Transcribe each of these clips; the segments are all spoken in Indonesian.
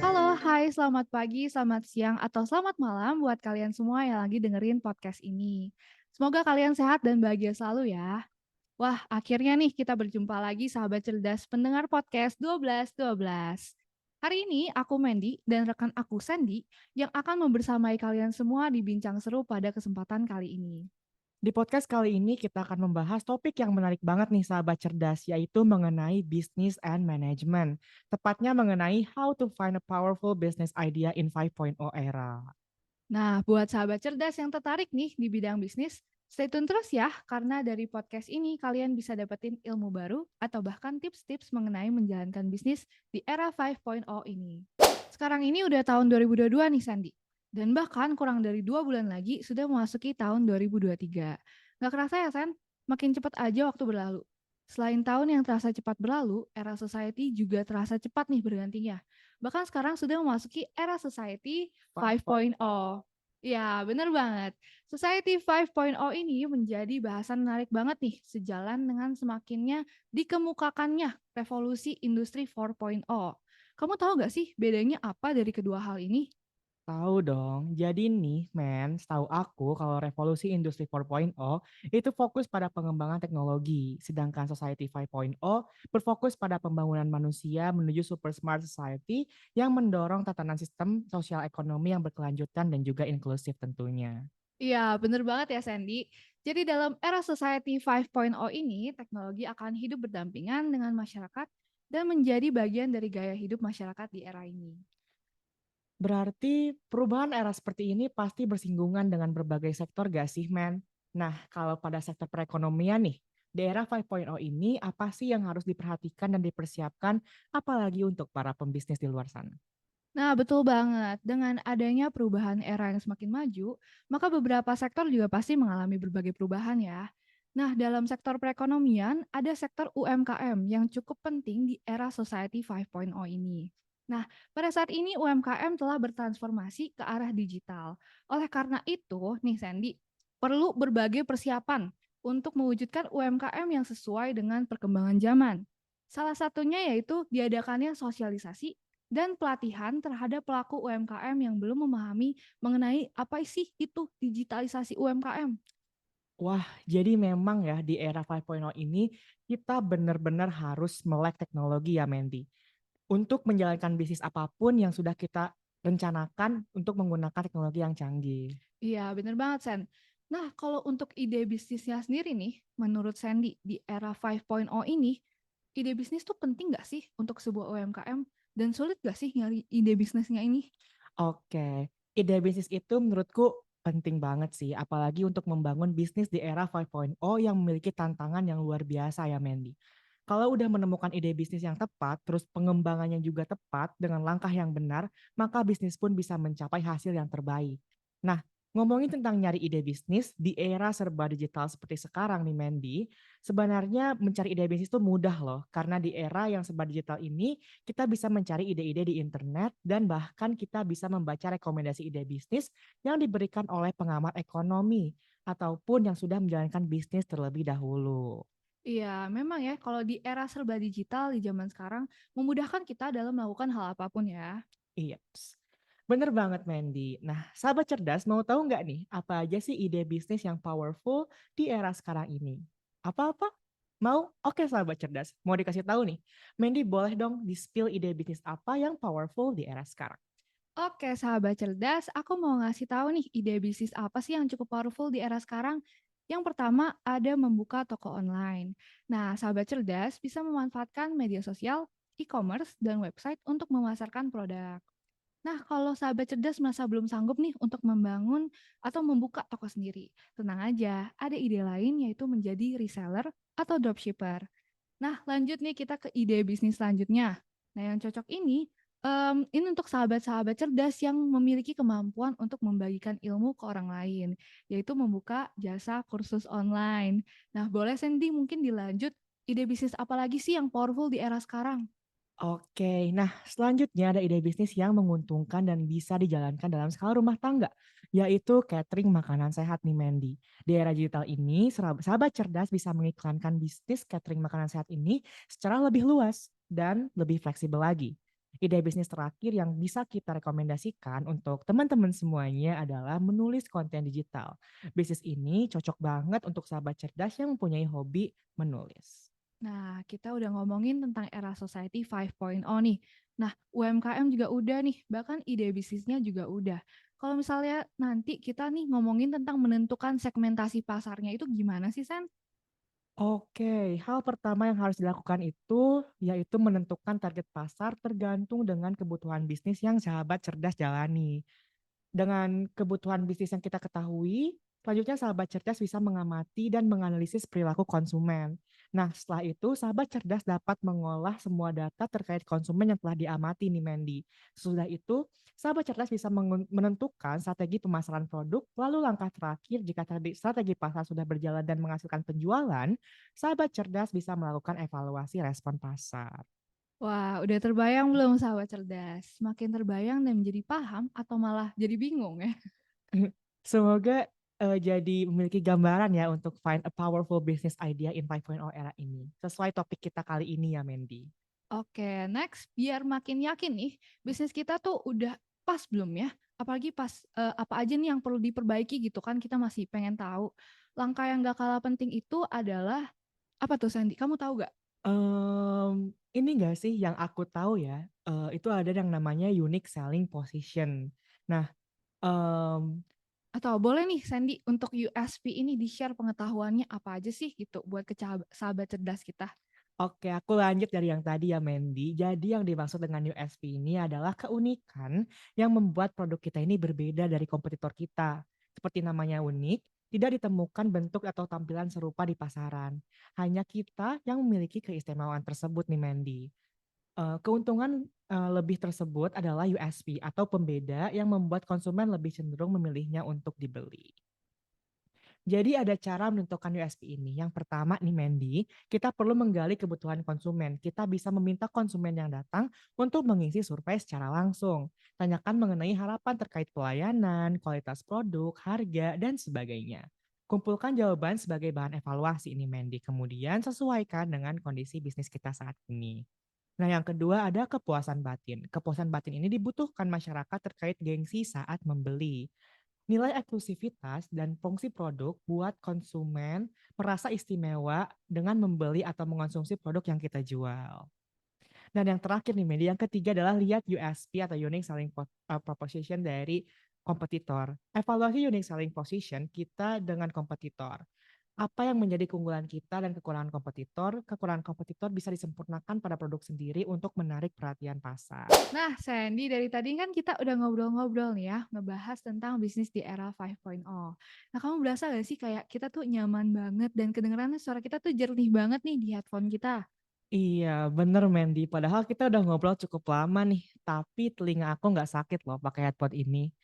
Halo, hai, selamat pagi, selamat siang, atau selamat malam buat kalian semua yang lagi dengerin podcast ini. Semoga kalian sehat dan bahagia selalu ya. Wah, akhirnya nih kita berjumpa lagi sahabat cerdas pendengar podcast 12.12. Hari ini aku Mandy dan rekan aku Sandy yang akan membersamai kalian semua di bincang seru pada kesempatan kali ini. Di podcast kali ini kita akan membahas topik yang menarik banget nih sahabat cerdas, yaitu mengenai business and management. Tepatnya mengenai how to find a powerful business idea in 5.0 era. Nah, buat sahabat cerdas yang tertarik nih di bidang bisnis, stay tune terus ya, karena dari podcast ini kalian bisa dapetin ilmu baru atau bahkan tips-tips mengenai menjalankan bisnis di era 5.0 ini. Sekarang ini udah tahun 2022 nih Sandi, dan bahkan kurang dari 2 bulan lagi sudah memasuki tahun 2023. Gak kerasa ya San, makin cepat aja waktu berlalu. Selain tahun yang terasa cepat berlalu, era society juga terasa cepat nih bergantinya. Bahkan sekarang sudah memasuki era society 5.0. Ya, benar banget. Society 5.0 ini menjadi bahasan menarik banget nih, sejalan dengan semakinnya dikemukakannya revolusi industri 4.0. Kamu tahu nggak sih bedanya apa dari kedua hal ini? Tahu dong, jadi nih men, setahu aku kalau revolusi industri 4.0 itu fokus pada pengembangan teknologi, sedangkan society 5.0 berfokus pada pembangunan manusia menuju super smart society yang mendorong tatanan sistem sosial ekonomi yang berkelanjutan dan juga inklusif tentunya. Iya, benar banget ya Sandy. Jadi dalam era Society 5.0 ini, teknologi akan hidup berdampingan dengan masyarakat dan menjadi bagian dari gaya hidup masyarakat di era ini. Berarti perubahan era seperti ini pasti bersinggungan dengan berbagai sektor gak sih, men? Nah, kalau pada sektor perekonomian nih, di era 5.0 ini apa sih yang harus diperhatikan dan dipersiapkan apalagi untuk para pembisnis di luar sana? Nah, betul banget. Dengan adanya perubahan era yang semakin maju, maka beberapa sektor juga pasti mengalami berbagai perubahan ya. Nah, dalam sektor perekonomian, ada sektor UMKM yang cukup penting di era Society 5.0 ini. Nah, pada saat ini UMKM telah bertransformasi ke arah digital. Oleh karena itu, nih Sandy, perlu berbagai persiapan untuk mewujudkan UMKM yang sesuai dengan perkembangan zaman. Salah satunya yaitu diadakannya sosialisasi dan pelatihan terhadap pelaku UMKM yang belum memahami mengenai apa sih itu digitalisasi UMKM. Wah, jadi memang ya di era 5.0 ini kita benar-benar harus melek teknologi ya, Mandy. Untuk menjalankan bisnis apapun yang sudah kita rencanakan untuk menggunakan teknologi yang canggih. Iya, bener banget, Sen. Nah, kalau untuk ide bisnisnya sendiri nih, menurut Sandy, di era 5.0 ini, ide bisnis tuh penting nggak sih untuk sebuah UMKM? Dan sulit nggak sih nyari ide bisnisnya ini? Oke, ide bisnis itu menurutku penting banget sih, apalagi untuk membangun bisnis di era 5.0 yang memiliki tantangan yang luar biasa ya Mandy. Kalau udah menemukan ide bisnis yang tepat, terus pengembangannya juga tepat dengan langkah yang benar, maka bisnis pun bisa mencapai hasil yang terbaik. Nah, ngomongin tentang nyari ide bisnis di era serba digital seperti sekarang nih Mandy, sebenarnya mencari ide bisnis itu mudah loh, karena di era yang serba digital ini kita bisa mencari ide-ide di internet dan bahkan kita bisa membaca rekomendasi ide bisnis yang diberikan oleh pengamat ekonomi ataupun yang sudah menjalankan bisnis terlebih dahulu. Iya, memang ya, kalau di era serba digital di zaman sekarang, memudahkan kita dalam melakukan hal apapun ya. Iya, bener banget Mandy. Nah, sahabat cerdas mau tahu nggak nih apa aja sih ide bisnis yang powerful di era sekarang ini? Apa-apa? Mau? Oke sahabat cerdas, mau dikasih tahu nih. Mandy boleh dong di-spill ide bisnis apa yang powerful di era sekarang? Oke, sahabat cerdas, aku mau ngasih tahu nih ide bisnis apa sih yang cukup powerful di era sekarang. Yang pertama, ada membuka toko online. Nah, sahabat cerdas bisa memanfaatkan media sosial, e-commerce, dan website untuk memasarkan produk. Nah, kalau sahabat cerdas merasa belum sanggup nih untuk membangun atau membuka toko sendiri, tenang aja, ada ide lain yaitu menjadi reseller atau dropshipper. Nah, lanjut nih kita ke ide bisnis selanjutnya. Nah, yang cocok ini untuk sahabat-sahabat cerdas yang memiliki kemampuan untuk membagikan ilmu ke orang lain, yaitu membuka jasa kursus online. Nah, boleh Sandy mungkin dilanjut, ide bisnis apa lagi sih yang powerful di era sekarang? Oke, nah selanjutnya ada ide bisnis yang menguntungkan dan bisa dijalankan dalam skala rumah tangga, yaitu catering makanan sehat nih Mandy. Di era digital ini, sahabat cerdas bisa mengiklankan bisnis catering makanan sehat ini secara lebih luas. dan lebih fleksibel lagi. Ide bisnis terakhir yang bisa kita rekomendasikan untuk teman-teman semuanya adalah menulis konten digital. Bisnis ini cocok banget untuk sahabat cerdas yang mempunyai hobi menulis. Nah, kita udah ngomongin tentang era society 5.0 nih. Nah, UMKM juga udah nih, bahkan ide bisnisnya juga udah. Kalau misalnya nanti kita nih ngomongin tentang menentukan segmentasi pasarnya itu gimana sih, Sen? Oke, hal pertama yang harus dilakukan itu yaitu menentukan target pasar tergantung dengan kebutuhan bisnis yang sahabat cerdas jalani. Dengan kebutuhan bisnis yang kita ketahui, selanjutnya sahabat cerdas bisa mengamati dan menganalisis perilaku konsumen. Nah, setelah itu sahabat cerdas dapat mengolah semua data terkait konsumen yang telah diamati nih Mandy. Sesudah itu, sahabat cerdas bisa menentukan strategi pemasaran produk, lalu langkah terakhir jika strategi pasar sudah berjalan dan menghasilkan penjualan, sahabat cerdas bisa melakukan evaluasi respon pasar. Wah, udah terbayang belum sahabat cerdas? Makin terbayang dan menjadi paham atau malah jadi bingung ya? Semoga jadi memiliki gambaran ya untuk find a powerful business idea in 5.0 era ini. Sesuai topik kita kali ini ya, Mandy. Oke, next, biar makin yakin nih, bisnis kita tuh udah pas belum ya? Apalagi pas apa aja nih yang perlu diperbaiki gitu kan, kita masih pengen tahu. Langkah yang gak kalah penting itu adalah, apa tuh Sandy? Kamu tahu gak? Ini enggak sih yang aku tahu ya, itu ada yang namanya unique selling position. Nah, mmm, Atau boleh nih Sandy untuk USP ini di-share pengetahuannya apa aja sih gitu buat ke sahabat cerdas kita. oke, aku lanjut dari yang tadi ya, Mandy. Jadi yang dimaksud dengan USP ini adalah keunikan yang membuat produk kita ini berbeda dari kompetitor kita. Seperti namanya unik, tidak ditemukan bentuk atau tampilan serupa di pasaran. Hanya kita yang memiliki keistimewaan tersebut nih, Mandy. Keuntungan lebih tersebut adalah USP atau pembeda yang membuat konsumen lebih cenderung memilihnya untuk dibeli. Jadi ada cara menentukan USP ini. Yang pertama nih Mandy, kita perlu menggali kebutuhan konsumen. Kita bisa meminta konsumen yang datang untuk mengisi survei secara langsung. Tanyakan mengenai harapan terkait pelayanan, kualitas produk, harga, dan sebagainya. Kumpulkan jawaban sebagai bahan evaluasi ini Mandy. Kemudian sesuaikan dengan kondisi bisnis kita saat ini. Nah yang kedua ada kepuasan batin. Kepuasan batin ini dibutuhkan masyarakat terkait gengsi saat membeli. Nilai eksklusivitas dan fungsi produk buat konsumen merasa istimewa dengan membeli atau mengonsumsi produk yang kita jual. Dan yang terakhir nih Medi, yang ketiga adalah lihat USP atau Unique Selling Proposition dari kompetitor. Evaluasi Unique Selling Position kita dengan kompetitor. Apa yang menjadi keunggulan kita dan kekurangan kompetitor bisa disempurnakan pada produk sendiri untuk menarik perhatian pasar. Nah, Sandy, dari tadi kan kita udah ngobrol-ngobrol nih ya, ngebahas tentang bisnis di era 5.0. Nah, kamu berasa gak sih kayak kita tuh nyaman banget dan kedengerannya suara kita tuh jernih banget nih di headphone kita? Iya, bener Mandy. Padahal kita udah ngobrol cukup lama nih, tapi telinga aku nggak sakit loh pakai headphone ini.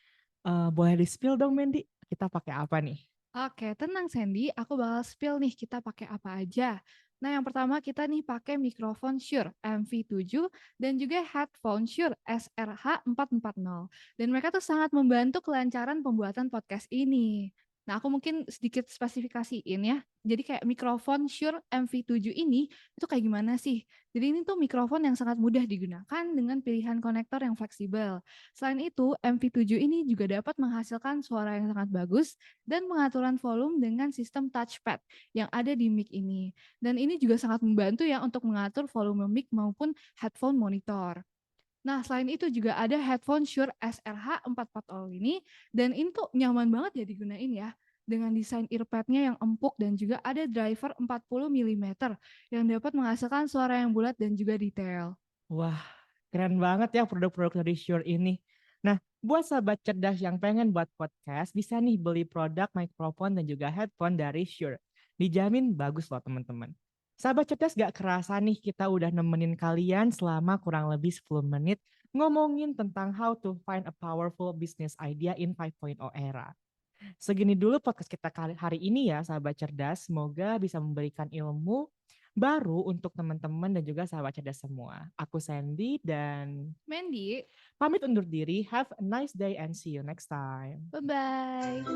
Boleh di-spill dong Mandy, kita pakai apa nih? Oke, tenang Sandy, aku bakal spill nih kita pakai apa aja. Nah, yang pertama kita nih pakai mikrofon Shure MV7 dan juga headphone Shure SRH440. Dan mereka tuh sangat membantu kelancaran pembuatan podcast ini. Nah, aku mungkin sedikit spesifikasiin ya. Jadi kayak mikrofon Shure MV7 ini itu kayak gimana sih? Jadi ini tuh mikrofon yang sangat mudah digunakan dengan pilihan konektor yang fleksibel. Selain itu, MV7 ini juga dapat menghasilkan suara yang sangat bagus dan pengaturan volume dengan sistem touchpad yang ada di mic ini. Dan ini juga sangat membantu ya untuk mengatur volume mic maupun headphone monitor. Nah, selain itu juga ada headphone Shure SRH440 ini, dan ini tuh nyaman banget ya digunain ya. Dengan desain earpadnya yang empuk dan juga ada driver 40 mm yang dapat menghasilkan suara yang bulat dan juga detail. Wah, keren banget ya produk-produk dari Shure ini. Nah, buat sahabat cerdas yang pengen buat podcast, bisa nih beli produk mikrofon dan juga headphone dari Shure. Dijamin bagus loh teman-teman. Sahabat cerdas gak kerasa nih kita udah nemenin kalian selama kurang lebih 10 menit ngomongin tentang how to find a powerful business idea in 5.0 era. Segini dulu podcast kita hari ini ya sahabat cerdas. Semoga bisa memberikan ilmu baru untuk teman-teman dan juga sahabat cerdas semua. Aku Sandy dan Mandy, pamit undur diri. Have a nice day and see you next time. bye-bye.